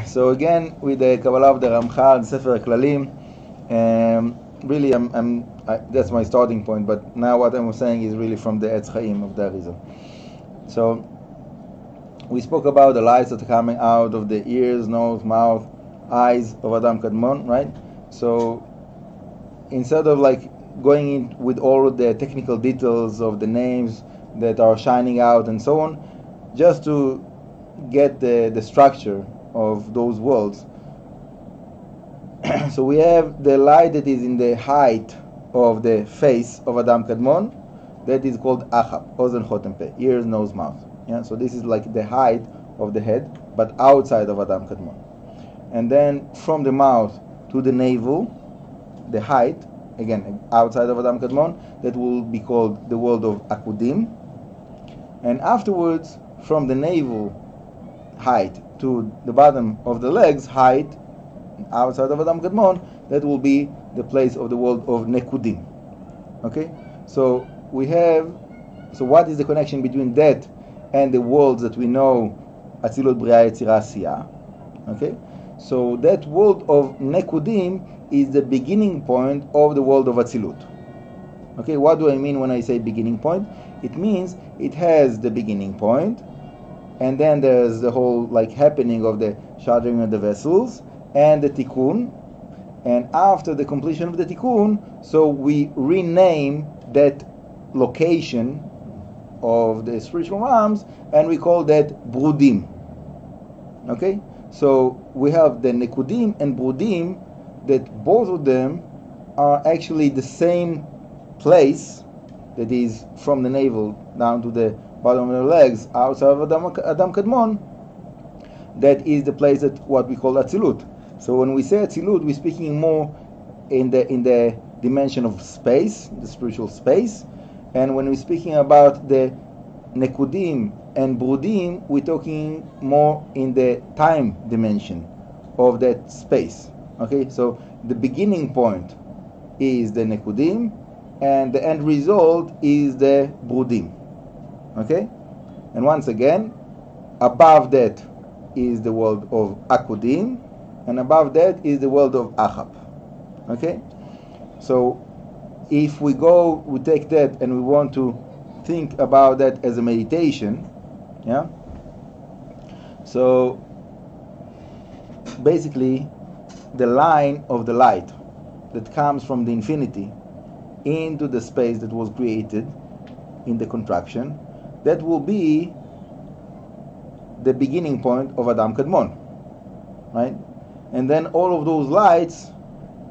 So again, with the Kabbalah del Ramchal, Sefer Klalim, really, that's my starting point. But now what I'm saying is really from the Etz Chaim of the Arizal. So we spoke about the lights that are coming out of the ears, nose, mouth, eyes of Adam Kadmon, right? So instead of like going in with all the technical details of the names that are shining out and so on, just to get the structure of those worlds. So we have the light that is in the height of the face of Adam Kadmon, that is called Achab, Ozen Chotem Peh, ears, nose, mouth. Yeah, so this is like the height of the head, but outside of Adam Kadmon. And then from the mouth to the navel, the height, again outside of Adam Kadmon, that will be called the world of Akudim. And afterwards, from the navel height to the bottom of the legs height, outside of Adam Kadmon, that will be the place of the world of Nekudim. Okay? So we have, so what is the connection between that and the worlds that we know, Atzilut, Bria, Yetzirah, Asiyah? Okay? So that world of Nekudim is the beginning point of the world of Atzilut. Okay, what do I mean when I say beginning point? It means it has the beginning point, and then there's the whole like happening of the shattering of the vessels and the tikkun, and after the completion of the tikkun, so we rename that location of the spiritual realms, and we call that brudim. Okay, so we have the nekudim and brudim, that both of them are actually the same place, that is from the navel down to the bottom of the legs outside of Adam Kadmon. That is the place that what we call Atzilut. So when we say Atzilut, we're speaking more in the dimension of space, the spiritual space. And when we're speaking about the Nekudim and Brudim, we're talking more in the time dimension of that space. Okay, so the beginning point is the Nekudim, and the end result is the Brudim. Okay, and once again, above that is the world of Akudim, and above that is the world of Achab. Okay, so if we take that and we want to think about that as a meditation, yeah. So basically, the line of the light that comes from the infinity into the space that was created in the contraction, that will be the beginning point of Adam Kadmon, right? And then all of those lights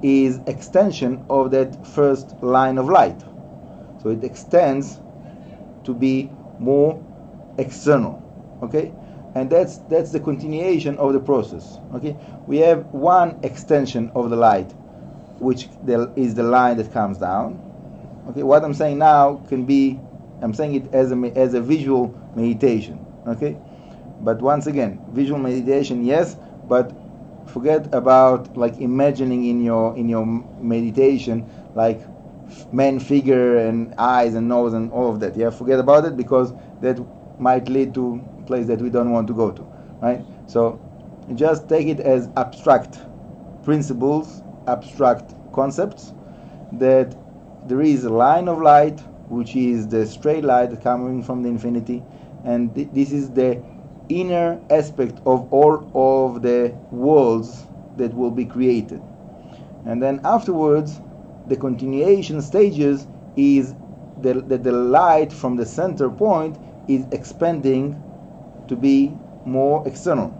is extension of that first line of light. So it extends to be more external, okay? And that's the continuation of the process, okay? We have one extension of the light, which is the line that comes down. Okay, what I'm saying now can be, I'm saying it as a visual meditation, okay? But once again, visual meditation, yes, but forget about like imagining in your meditation like man figure and eyes and nose and all of that. Yeah, forget about it, because that might lead to a place that we don't want to go to, right? So just take it as abstract principles, abstract concepts, that there is a line of light which is the straight light coming from the infinity, and this is the inner aspect of all of the worlds that will be created. And then afterwards, the continuation stages is that the light from the center point is expanding to be more external,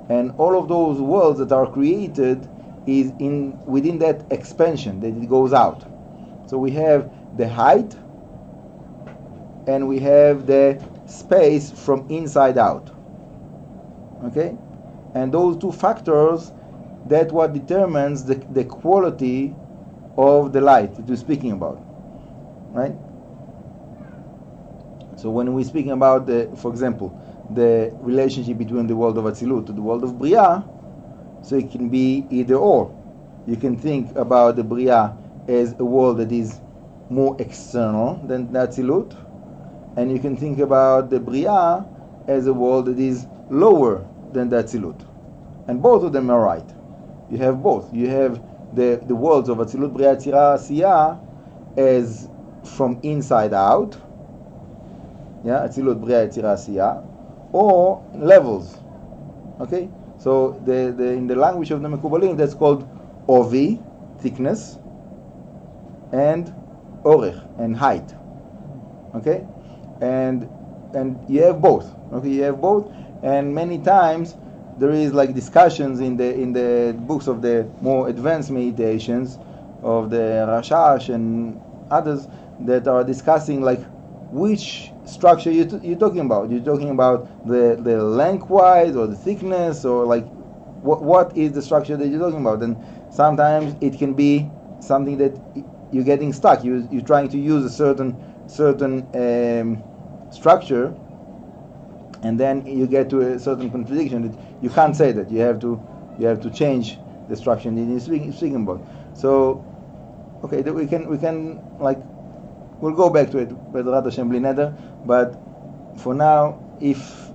and all of those worlds that are created is within that expansion, that it goes out. So we have the height and we have the space from inside out. Okay? And those two factors, that's what determines the quality of the light that we're speaking about. Right? So when we're speaking about for example, the relationship between the world of Atzilut to the world of Bria, so it can be either or. You can think about the Bria as a world that is more external than the Atzilut, and you can think about the Bria as a world that is lower than the Atzilut. and both of them are right. You have both. You have the worlds of Atzilut, Bria, Yetzira, Asiya as from inside out, yeah, Atzilut, Bria, Yetzira, Asiya, or levels. Okay, so in the language of the Mekubalim, that's called Ovi, thickness, and Orech, and height. Okay, and you have both. Okay, you have both, and many times there is like discussions in the books of the more advanced meditations of the Rashash and others that are discussing like which structure you're talking about. You're talking about the lengthwise or the thickness, or like what is the structure that you're talking about? And sometimes it can be something that you're getting stuck. You're trying to use a certain structure, and then you get to a certain contradiction that you can't say that. You have to change the structure that you're speaking about. So, okay, we can like we'll go back to it, B'ezrat Hashem bli neder. But for now, if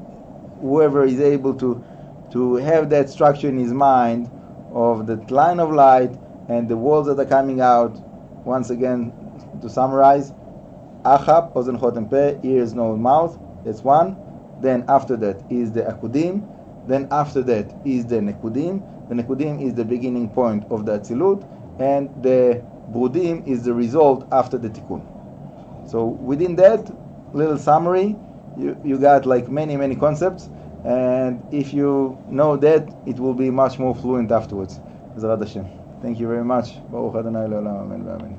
whoever is able to have that structure in his mind of the line of light and the worlds that are coming out, once again to summarize, Achab, Ozen Chotem Peh, ears, nose, mouth. That's one. Then after that is the Akudim. Then after that is the Nekudim. The Nekudim is the beginning point of the Atzilut, and the Brudim is the result after the Tikkun. So within that little summary, you got like many concepts, and if you know that, it will be much more fluent afterwards. B'ezrat Hashem. Thank you very much. Baruch Adonai Le'olam. Amen.